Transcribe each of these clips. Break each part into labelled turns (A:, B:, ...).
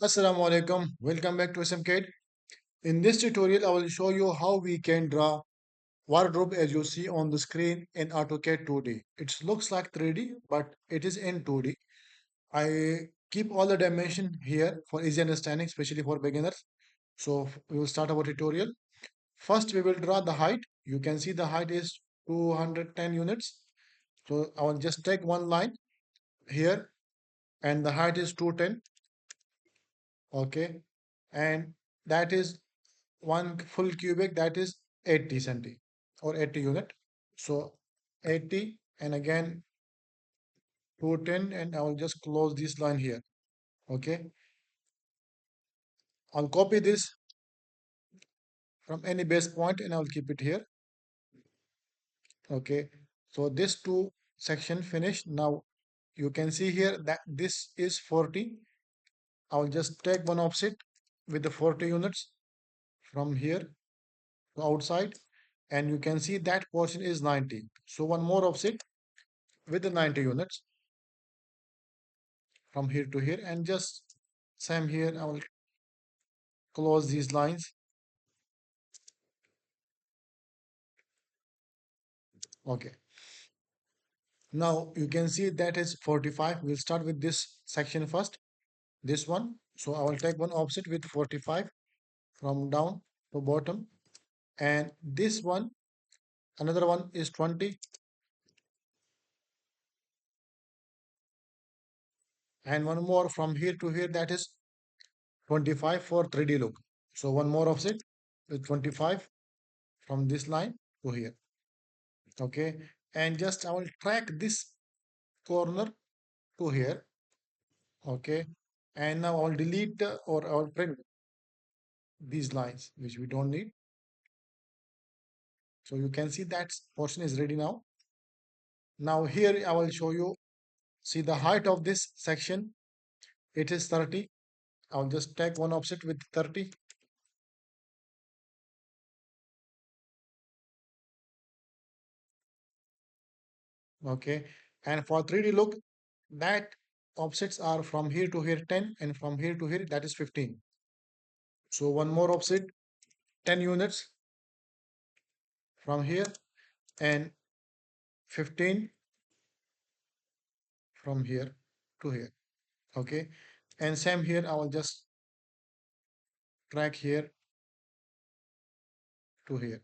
A: Assalamu alaikum. Welcome back to SMCAD. In this tutorial, I will show you how we can draw wardrobe as you see on the screen in AutoCAD 2D. It looks like 3D, but it is in 2D. I keep all the dimension here for easy understanding, especially for beginners. So we will start our tutorial. First, we will draw the height. You can see the height is 210 units. So I will just take one line here, and the height is 210. Okay, and that is one full cubic, that is 80 centi or 80 unit. So 80 and again 210, and I will just close this line here. Okay, I'll copy this from any base point and I will keep it here. Okay, so this two section finished. Now you can see here that this is 40. I will just take one offset with the 40 units from here to outside, and you can see that portion is 90. So one more offset with the 90 units from here to here, and just same here I will close these lines. Okay, now you can see that is 45. We'll start with this section first, this one. So I will take one offset with 45 from down to bottom, and this one, another one is 20, and one more from here to here, that is 25 for 3D look. So one more offset with 25 from this line to here. Okay, and just I will track this corner to here. Okay, and now I'll delete or I'll print these lines which we don't need. So you can see that portion is ready now. Now here I will show you, see the height of this section, it is 30. I'll just take one offset with 30. Okay, and for 3D look, that offsets are from here to here 10, and from here to here that is 15. So one more offset, 10 units from here, and 15 from here to here. Okay, and same here I will just track here to here.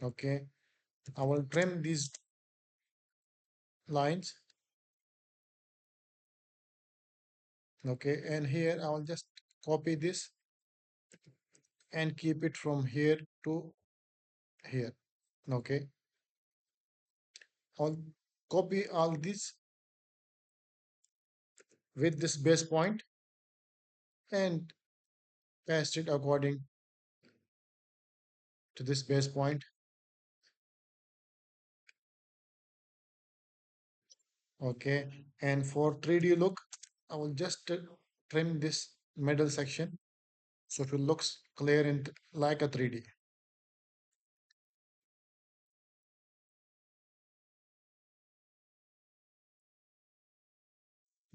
A: Okay, I will trim these lines. Okay, and here I will just copy this and keep it from here to here. Okay, I'll copy all this with this base point and paste it according to this base point. Okay, and for 3D look, I will just trim this middle section so it looks clear and like a 3D.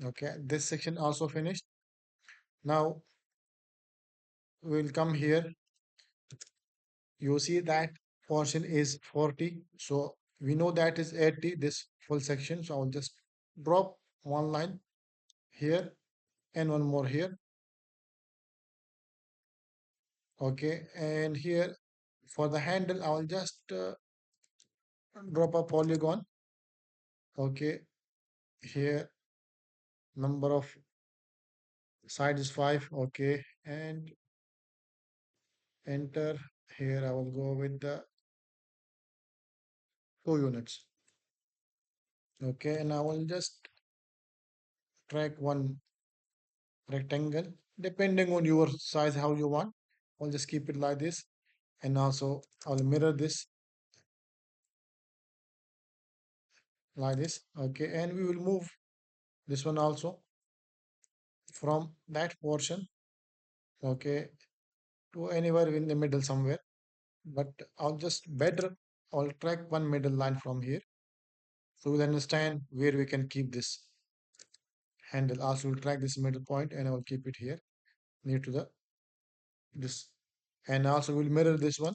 A: Okay, this section also finished. Now we'll come here. You see that portion is 40. So we know that is 80, this full section. So I'll just drop one line here and one more here. Okay, and here for the handle, I will just drop a polygon. Okay, here number of side is 5. Okay, and enter. Here I will go with the 2 units. Okay, and I will just track one rectangle depending on your size how you want. I'll just keep it like this, and also I'll mirror this like this. Okay, and we will move this one also from that portion, okay, to anywhere in the middle somewhere, but I'll just better I'll track one middle line from here so we'll understand where we can keep this handle. Also will track this middle point and I will keep it here near to the this, and also we'll mirror this one.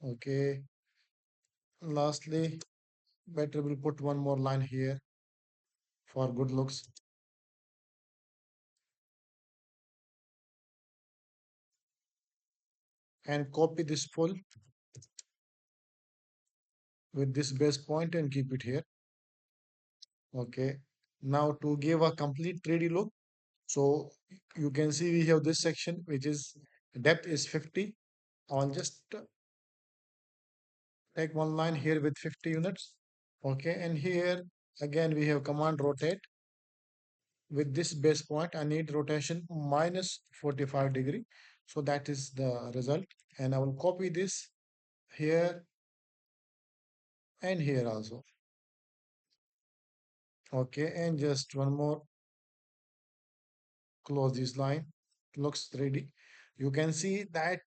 A: Okay, lastly, better we'll put one more line here for good looks, and copy this full with this base point and keep it here. Okay, now to give a complete 3D look, so you can see we have this section which is depth is 50. I'll just take one line here with 50 units. Okay, and here again we have command rotate. With this base point I need rotation minus 45 degree, so that is the result, and I will copy this here and here also. Okay, and just one more, close this line, looks 3D. You can see that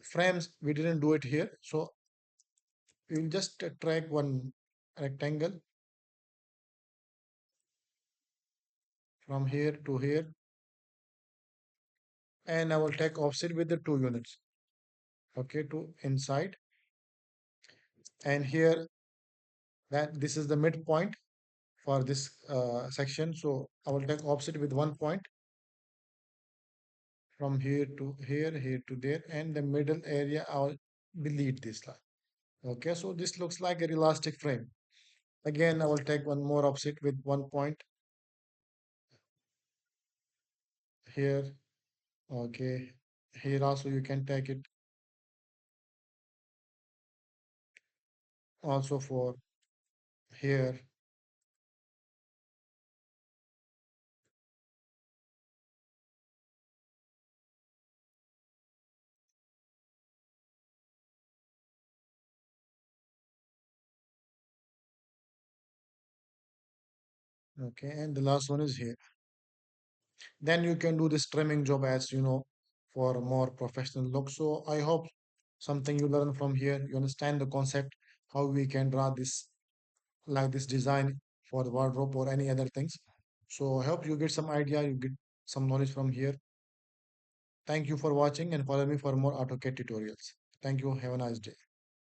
A: frames we didn't do it here, so we'll just track one rectangle from here to here, and I will take offset with the 2 units. Okay, to inside, and here that this is the midpoint for this section, so I will take offset with 1 point from here to here, here to there, and the middle area I'll delete this line. Okay, so this looks like a elastic frame. Again, I will take one more offset with 1 point here. Okay, here also you can take it also for here. Okay, and the last one is here. Then you can do this trimming job as you know for a more professional look. So I hope something you learn from here. You understand the concept, how we can draw this like this design for the wardrobe or any other things. So I hope you get some idea, you get some knowledge from here. Thank you for watching and follow me for more AutoCAD tutorials. Thank you. Have a nice day.